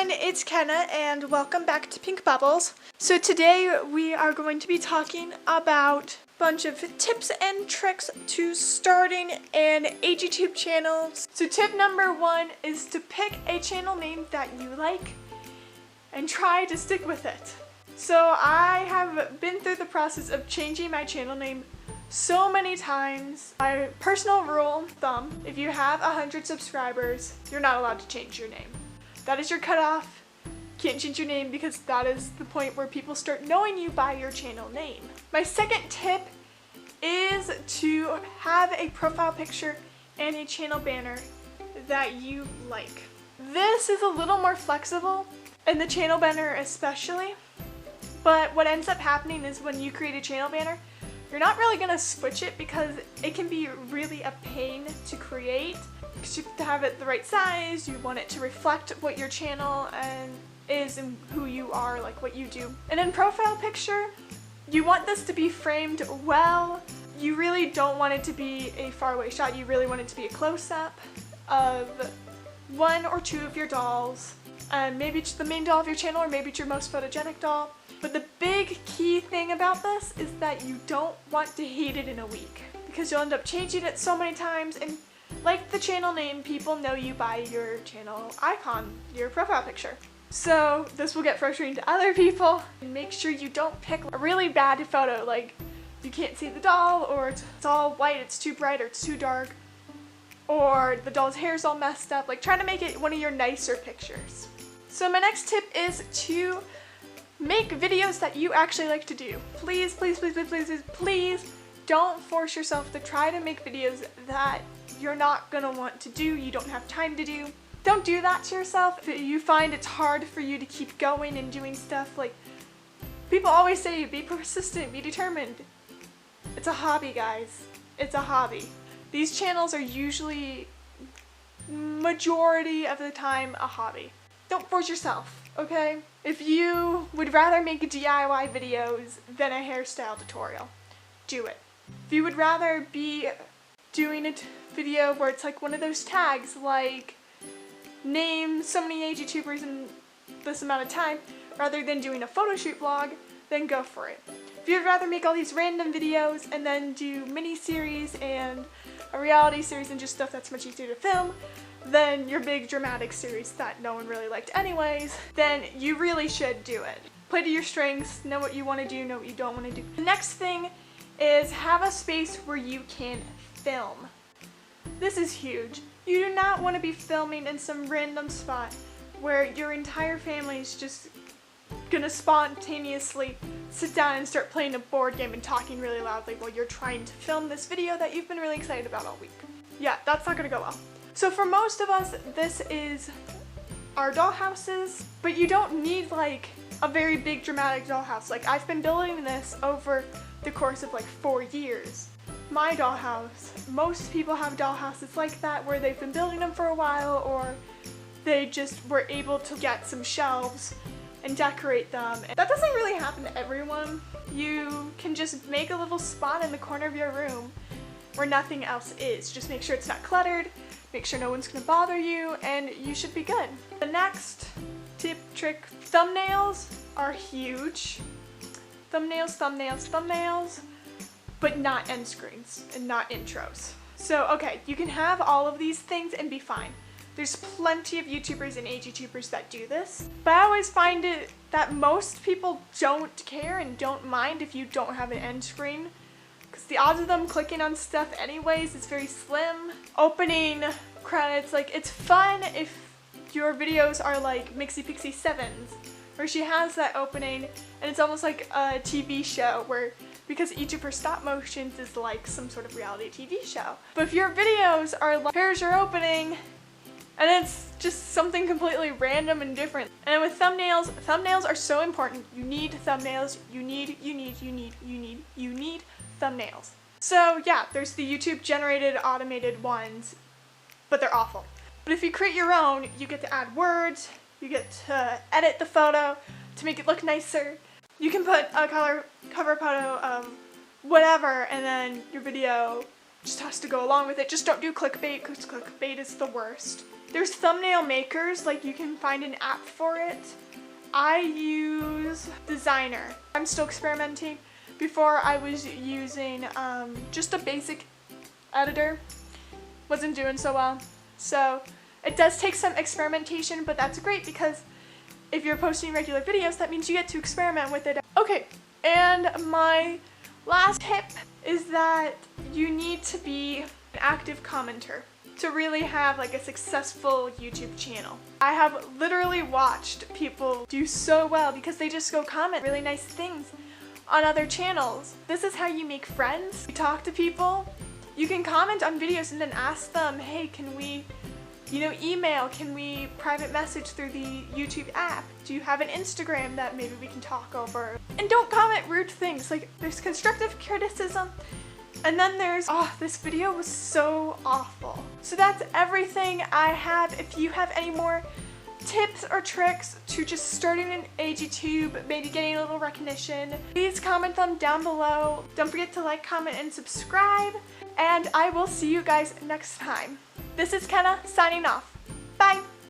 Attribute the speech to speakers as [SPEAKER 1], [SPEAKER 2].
[SPEAKER 1] everyone, it's Kendra and welcome back to Pink Bubbles. So today we are going to be talking about a bunch of tips and tricks to starting an AGTube channel. So tip number one is to pick a channel name that you like and try to stick with it. So I have been through the process of changing my channel name so many times. My personal rule of thumb, if you have 100 subscribers, you're not allowed to change your name. That is your cutoff. Can't change your name because that is the point where people start knowing you by your channel name. My second tip is to have a profile picture and a channel banner that you like. This is a little more flexible, and the channel banner especially, but what ends up happening is when you create a channel banner, you're not really going to switch it because it can be really a pain to create. Because you have to have it the right size, you want it to reflect what your channel is and who you are, like what you do. And in profile picture, you want this to be framed well. You really don't want it to be a faraway shot, you really want it to be a close-up of one or two of your dolls. And maybe it's the main doll of your channel, or maybe it's your most photogenic doll. But the big key thing about this is that you don't want to hate it in a week, because you'll end up changing it so many times, and like the channel name, people know you by your channel icon, your profile picture. So this will get frustrating to other people. And make sure you don't pick a really bad photo, like you can't see the doll, or it's all white, it's too bright, or it's too dark, or the doll's hair's all messed up. Like, try to make it one of your nicer pictures. So my next tip is to make videos that you actually like to do. Please, please, please, please, please, please, please don't force yourself to try to make videos that you're not gonna want to do, you don't have time to do. Don't do that to yourself. If you find it's hard for you to keep going and doing stuff, like people always say, be persistent, be determined. It's a hobby, guys. It's a hobby. These channels are usually, majority of the time, a hobby. Don't force yourself, okay? If you would rather make DIY videos than a hairstyle tutorial, do it. If you would rather be doing a video where it's like one of those tags, like name so many AGTubers in this amount of time, rather than doing a photo shoot vlog, then go for it. If you'd rather make all these random videos and then do mini-series and a reality series and just stuff that's much easier to film, then your big dramatic series that no one really liked anyways, then you really should do it. Play to your strengths, know what you want to do, know what you don't want to do. The next thing is have a space where you can film. This is huge. You do not want to be filming in some random spot where your entire family is just gonna spontaneously sit down and start playing a board game and talking really loudly while you're trying to film this video that you've been really excited about all week. Yeah, that's not gonna go well. So for most of us, this is our dollhouses, but you don't need like a very big dramatic dollhouse. Like, I've been building this over the course of like 4 years. My dollhouse, most people have dollhouses like that where they've been building them for a while, or they just were able to get some shelves and decorate them. That doesn't really happen to everyone. You can just make a little spot in the corner of your room where nothing else is. Just make sure it's not cluttered, make sure no one's gonna bother you, and you should be good. The next tip, trick, thumbnails are huge. Thumbnails, thumbnails, thumbnails, but not end screens and not intros. So, okay, you can have all of these things and be fine. There's plenty of YouTubers and AGTubers that do this, but I always find it that most people don't care and don't mind if you don't have an end screen, because the odds of them clicking on stuff anyways is very slim. Opening credits, like, it's fun if your videos are like Mixie Pixie 7's, where she has that opening and it's almost like a TV show where, because each of her stop motions is like some sort of reality TV show. But if your videos are like, here's your opening, and it's just something completely random and different. And with thumbnails, thumbnails are so important. You need thumbnails. You need thumbnails. So yeah, there's the YouTube generated automated ones, but they're awful. But if you create your own, you get to add words, you get to edit the photo to make it look nicer. You can put a cover photo of whatever, and then your video just has to go along with it. Just don't do clickbait, because clickbait is the worst. There's thumbnail makers, like you can find an app for it. I use Designer. I'm still experimenting. Before I was using just a basic editor. Wasn't doing so well. So it does take some experimentation, but that's great because if you're posting regular videos, that means you get to experiment with it. Okay, and my last tip is that you need to be an active commenter to really have like a successful YouTube channel. I have literally watched people do so well because they just go comment really nice things on other channels. This is how you make friends. You talk to people. You can comment on videos and then ask them, hey, can we, email, can we private message through the YouTube app? Do you have an Instagram that maybe we can talk over? And don't comment rude things. Like, there's constructive criticism, and then there's, oh, this video was so awful. So that's everything I have. If you have any more tips or tricks to just starting an AGTube, maybe getting a little recognition, please comment them down below. Don't forget to like, comment, and subscribe, and I will see you guys next time. This is Kendra signing off. Bye!